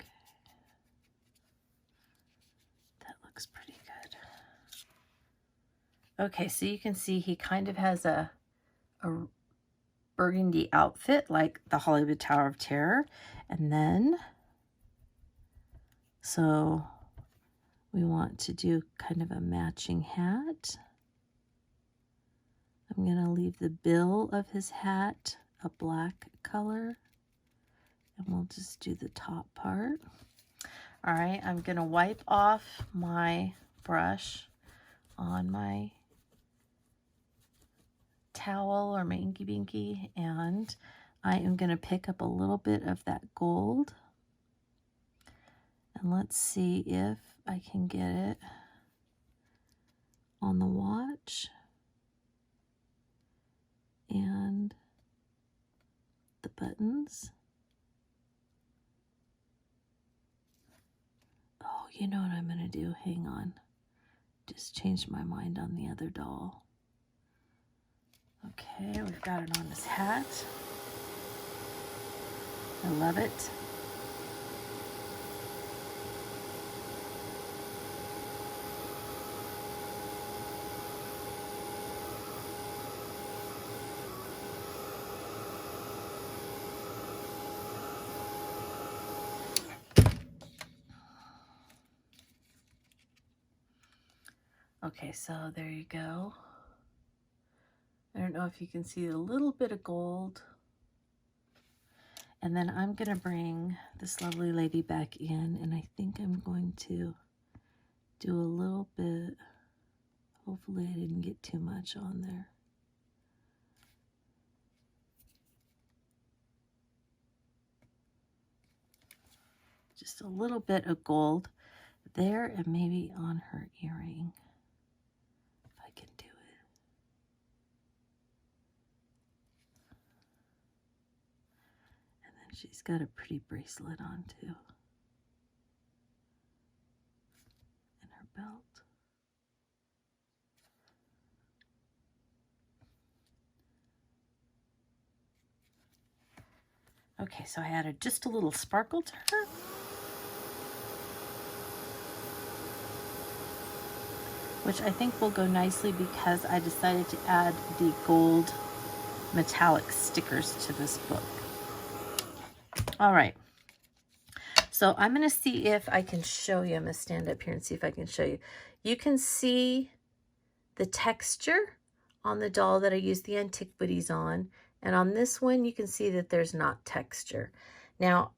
Okay. That looks pretty good. Okay, so you can see he kind of has a burgundy outfit like the Hollywood Tower of Terror. And then, so we want to do kind of a matching hat. I'm going to leave the bill of his hat a black color, and we'll just do the top part. All right, I'm going to wipe off my brush on my towel or my inky binky, and I am going to pick up a little bit of that gold, and let's see if I can get it on the watch and the buttons. Oh, you know what I'm going to do? Hang on. Just changed my mind on the other doll. Okay, we've got it on his hat. I love it. Okay, so there you go. I don't know if you can see a little bit of gold. And then I'm going to bring this lovely lady back in, and I think I'm going to do a little bit. Hopefully I didn't get too much on there. Just a little bit of gold there, and maybe on her earring, if I can do it. And then she's got a pretty bracelet on too. And her belt. Okay, so I added just a little sparkle to her. Which I think will go nicely because I decided to add the gold metallic stickers to this book. All right. So I'm going to see if I can show you. I'm going to stand up here and see if I can show you. You can see the texture on the doll that I used the Antiquities on. And on this one, you can see that there's not texture. Now,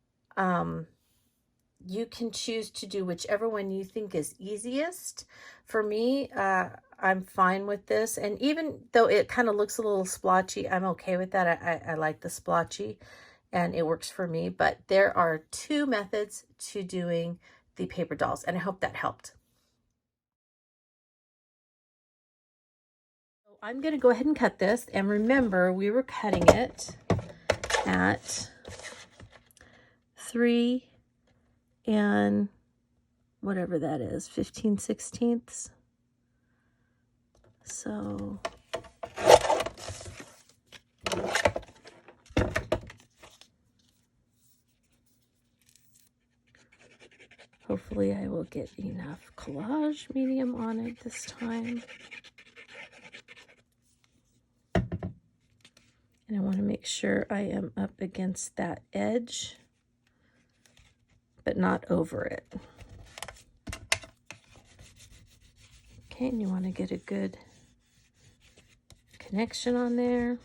you can choose to do whichever one you think is easiest. For me, I'm fine with this. And even though it kind of looks a little splotchy, I'm okay with that. I like the splotchy and it works for me. But there are two methods to doing the paper dolls, and I hope that helped. So I'm going to go ahead and cut this. And remember, we were cutting it at 3 and whatever that is, 15/16. So hopefully I will get enough collage medium on it this time. And I want to make sure I am up against that edge, but not over it. Okay, and you want to get a good connection on there.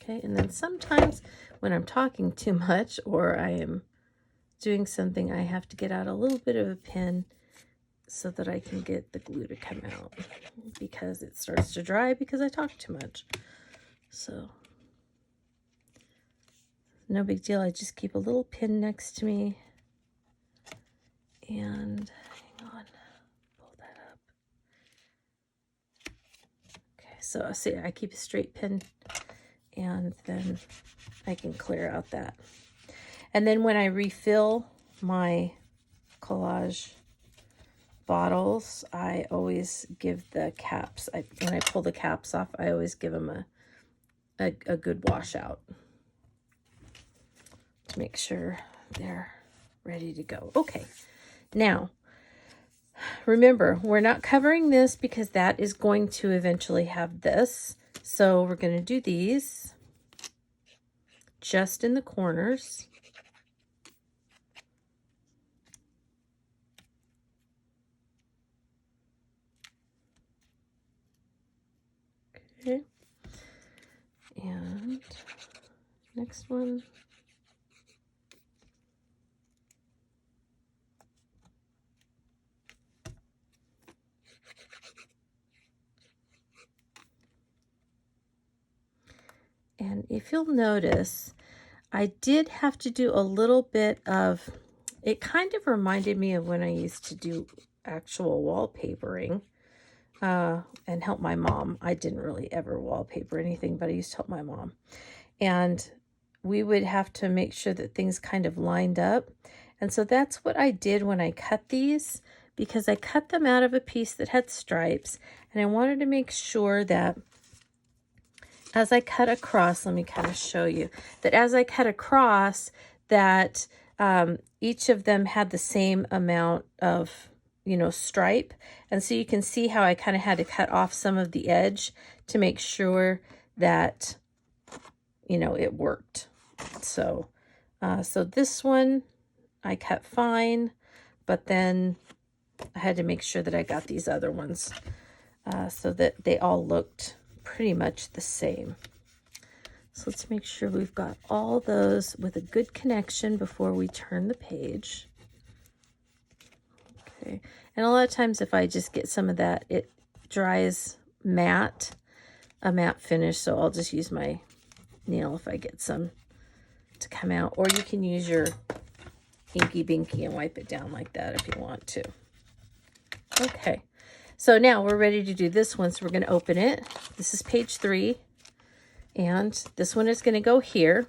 Okay, and then sometimes when I'm talking too much or I am doing something, I have to get out a little bit of a pen so that I can get the glue to come out, because it starts to dry because I talk too much. So no big deal. I just keep a little pin next to me and hang on, pull that up. Okay, so see, I keep a straight pin and then I can clear out that. And then when I refill my collage bottles, I always give the caps, when I pull the caps off, I always give them a good washout to make sure they're ready to go. Okay, now remember, we're not covering this because that is going to eventually have this. So we're going to do these just in the corners. Okay. And next one. And if you'll notice, I did have to do a little bit of, it kind of reminded me of when I used to do actual wallpapering and help my mom. I didn't really ever wallpaper anything, but I used to help my mom. And we would have to make sure that things kind of lined up. And so that's what I did when I cut these, because I cut them out of a piece that had stripes. And I wanted to make sure that as I cut across, let me kind of show you, that as I cut across, that each of them had the same amount of, stripe. And so you can see how I kind of had to cut off some of the edge to make sure that, it worked. So, so this one I cut fine, but then I had to make sure that I got these other ones so that they all looked pretty much the same. So let's make sure we've got all those with a good connection before we turn the page. Okay, and a lot of times if I just get some of that, it dries matte, a matte finish, so I'll just use my nail if I get some to come out, or you can use your Inky Binky and wipe it down like that if you want to. Okay, so now we're ready to do this one, so we're going to open it. This is page 3, and this one is going to go here.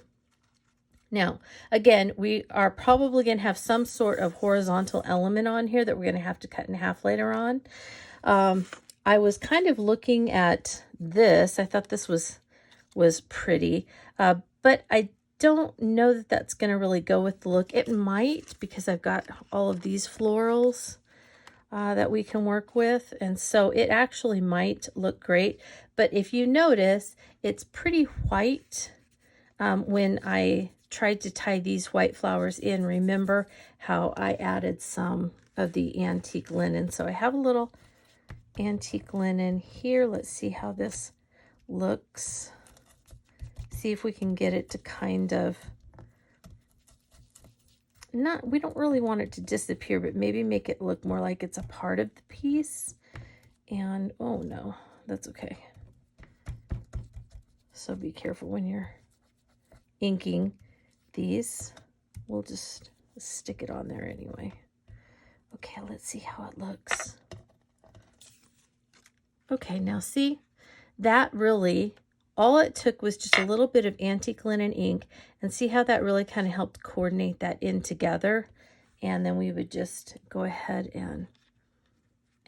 Now, again, we are probably going to have some sort of horizontal element on here that we're going to have to cut in half later on. I was kind of looking at this. I thought this was pretty, but I don't know that that's going to really go with the look. It might, because I've got all of these florals that we can work with, and so it actually might look great. But if you notice, it's pretty white. When I tried to tie these white flowers in, remember how I added some of the antique linen. So I have a little antique linen here. Let's see how this looks. See if we can get it to kind of, we don't really want it to disappear, but maybe make it look more like it's a part of the piece. And, oh no, that's okay. So be careful when you're inking these. We'll just stick it on there anyway. Okay, let's see how it looks. Okay, now see, that really, all it took was just a little bit of antique linen ink, and see how that really kind of helped coordinate that in together. And then we would just go ahead and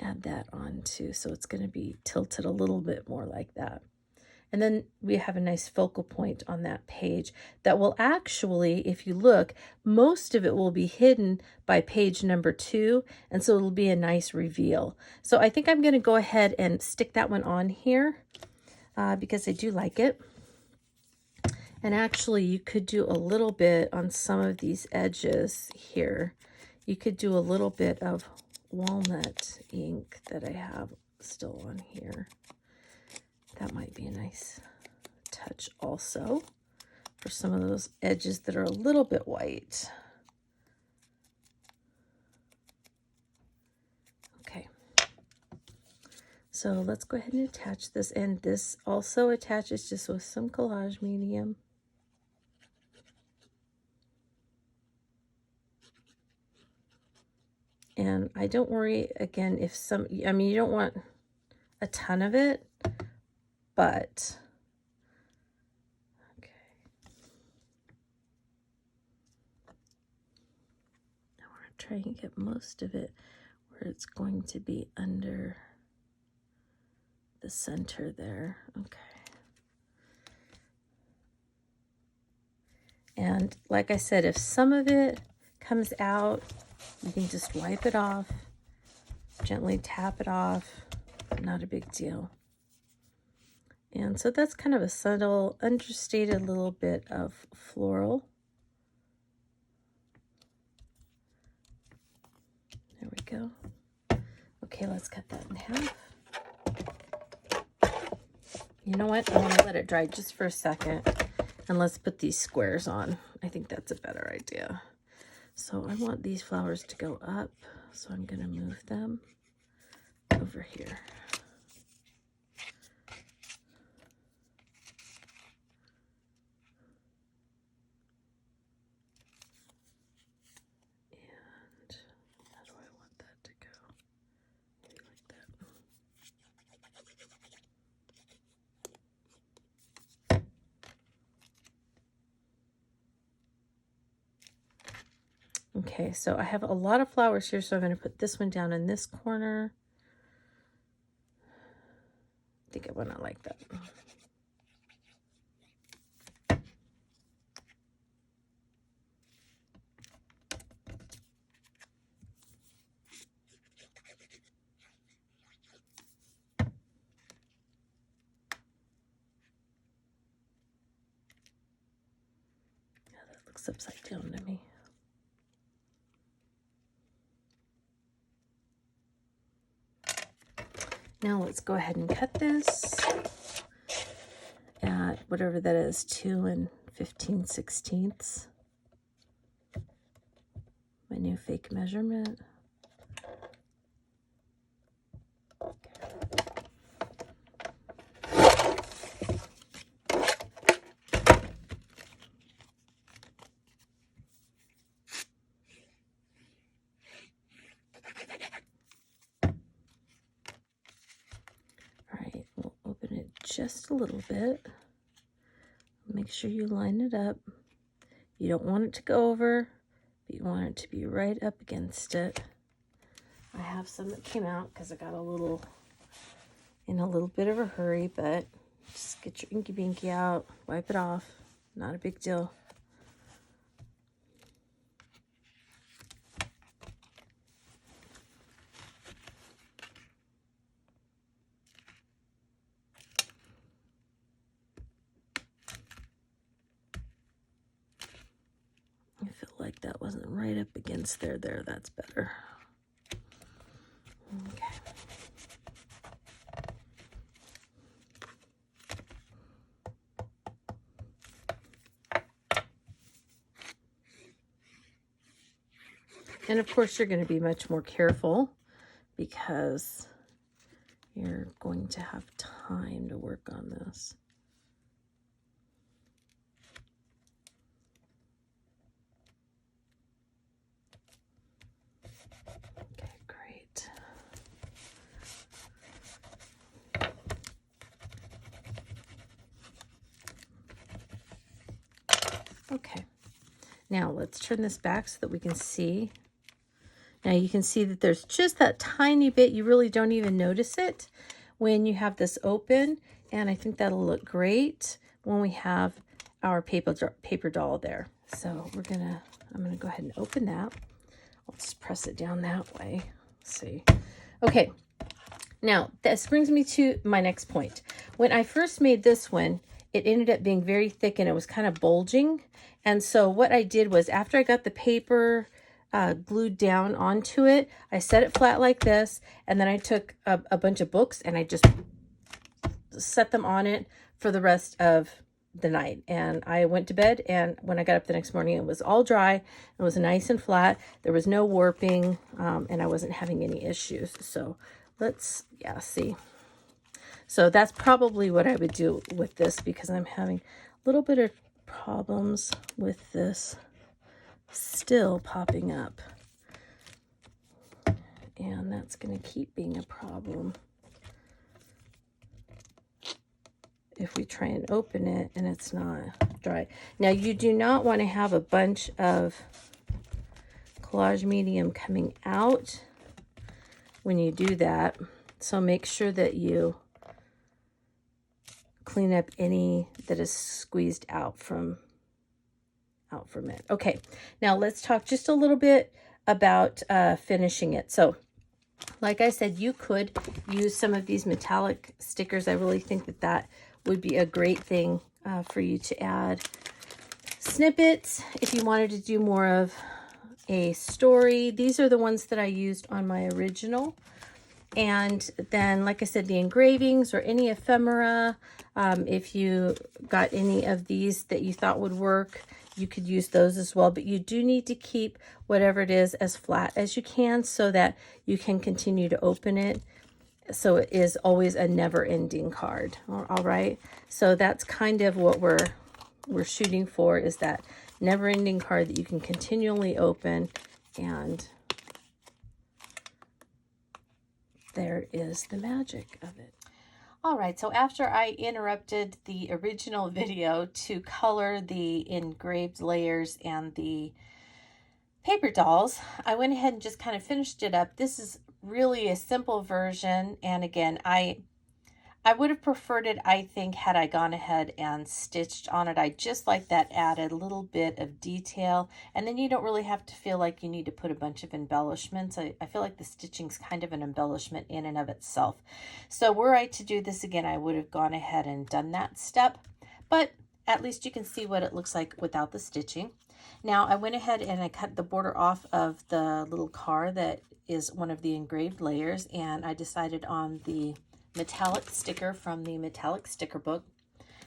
add that on too. So it's going to be tilted a little bit more like that. And then we have a nice focal point on that page that will actually, if you look, most of it will be hidden by page number 2. And so it'll be a nice reveal. So I think I'm going to go ahead and stick that one on here because I do like it. And actually you could do a little bit on some of these edges here. You could do a little bit of walnut ink that I have still on here. That might be a nice touch also for some of those edges that are a little bit white. Okay. So let's go ahead and attach this. And this also attaches just with some collage medium. And I don't worry, again, if some, I mean, you don't want a ton of it, but okay. I want to try and get most of it where it's going to be under the center there. Okay. And like I said, if some of it comes out, you can just wipe it off, gently tap it off, not a big deal. And so that's kind of a subtle, understated little bit of floral. There we go. Okay, let's cut that in half. You know what? I want to let it dry just for a second. And let's put these squares on. I think that's a better idea. So I want these flowers to go up. So I'm going to move them over here. How do I want that to go? Maybe like that. Okay, so I have a lot of flowers here, so I'm going to put this one down in this corner. I think I want it like that. Looks upside down to me. Now let's go ahead and cut this at whatever that is, 2 15/16. My new fake measurement. Just a little bit. Make sure you line it up. You don't want it to go over, but you want it to be right up against it. I have some that came out because I got in a little bit of a hurry, but just get your inky binky out, wipe it off. Not a big deal. I feel like that wasn't right up against there. That's better. Okay. And of course, you're going to be much more careful because you're going to have time to work on this. Okay, great. Okay, now let's turn this back so that we can see. Now Now you can see that there's just that tiny bit. You really don't even notice it when you have this open. And I think that'll look great when we have our paper doll there. So I'm gonna go ahead and open that. I'll just press it down that way. Let's see. Okay, now this brings me to my next point. When I first made this one, it ended up being very thick and it was kind of bulging. And so what I did was, after I got the paper glued down onto it, I set it flat like this, and then I took a bunch of books and I just set them on it for the rest of the night. And I went to bed, and when I got up the next morning, it was all dry. It was nice and flat. There was no warping, and I wasn't having any issues. So let's, yeah, see. So that's probably what I would do with this, because I'm having a little bit of problems with this still popping up. And that's going to keep being a problem if we try and open it and it's not dry. Now, you do not want to have a bunch of collage medium coming out when you do that. So make sure that you clean up any that is squeezed out from it. Okay, now let's talk just a little bit about finishing it. So like I said, you could use some of these metallic stickers. I really think that that would be a great thing for you to add. Snippets, if you wanted to do more of a story. These are the ones that I used on my original. And then, like I said, the engravings or any ephemera, if you got any of these that you thought would work, you could use those as well. But you do need to keep whatever it is as flat as you can so that you can continue to open it. So it is always a never-ending card. All right. So that's kind of what we're shooting for, is that never-ending card that you can continually open. And there is the magic of it. All right, so after I interrupted the original video to color the engraved layers and the paper dolls, I went ahead and just kind of finished it up. This is really a simple version, and again, I would have preferred it, I think, had I gone ahead and stitched on it. I just like that added little bit of detail, and then you don't really have to feel like you need to put a bunch of embellishments. I feel like the stitching's kind of an embellishment in and of itself. So were I to do this again, I would have gone ahead and done that step, but at least you can see what it looks like without the stitching. Now I went ahead and I cut the border off of the little car that is one of the engraved layers, and I decided on the metallic sticker from the metallic sticker book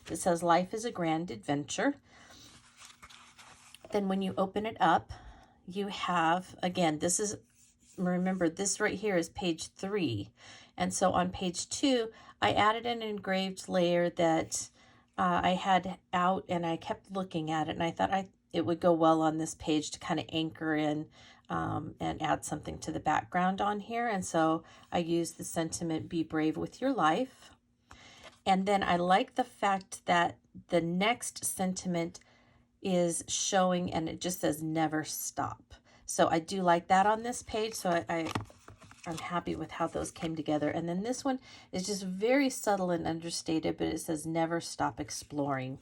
that says "Life is a Grand Adventure." Then when you open it up, you have, again, this is, remember, this right here is page 3, and so on page 2 I added an engraved layer that I had out, and I kept looking at it, and I thought it would go well on this page to kind of anchor in and add something to the background on here. And so I used the sentiment, "Be brave with your life." And then I like the fact that the next sentiment is showing, and it just says "Never stop." So I do like that on this page. So I'm happy with how those came together. And then this one is just very subtle and understated, but it says "Never stop exploring."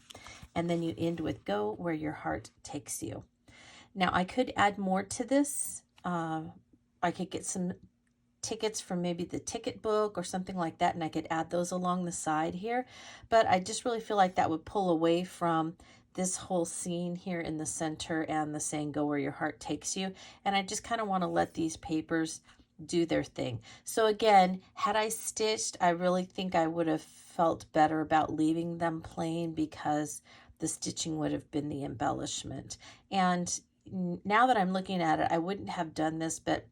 And then you end with "Go where your heart takes you." Now, I could add more to this. I could get some tickets from maybe the ticket book or something like that, and I could add those along the side here. But I just really feel like that would pull away from this whole scene here in the center and the saying "Go where your heart takes you." And I just kind of want to let these papers do their thing. So again, had I stitched, I really think I would have felt better about leaving them plain, because the stitching would have been the embellishment. And now that I'm looking at it, I wouldn't have done this, but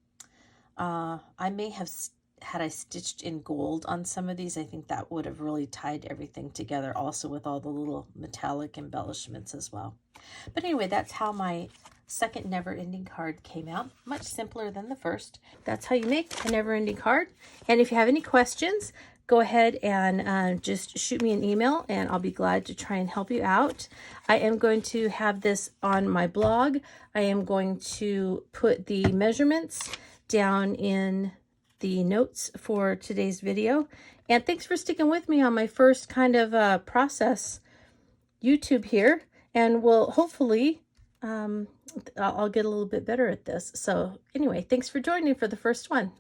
I may have, had I stitched in gold on some of these, I think that would have really tied everything together, also with all the little metallic embellishments as well. But anyway, that's how my second never-ending card came out. Much simpler than the first. That's how you make a never-ending card. And if you have any questions, go ahead and just shoot me an email, and I'll be glad to try and help you out. I am going to have this on my blog. I am going to put the measurements down in the notes for today's video. And thanks for sticking with me on my first kind of process YouTube here. And we'll hopefully, I'll get a little bit better at this. So anyway, thanks for joining for the first one.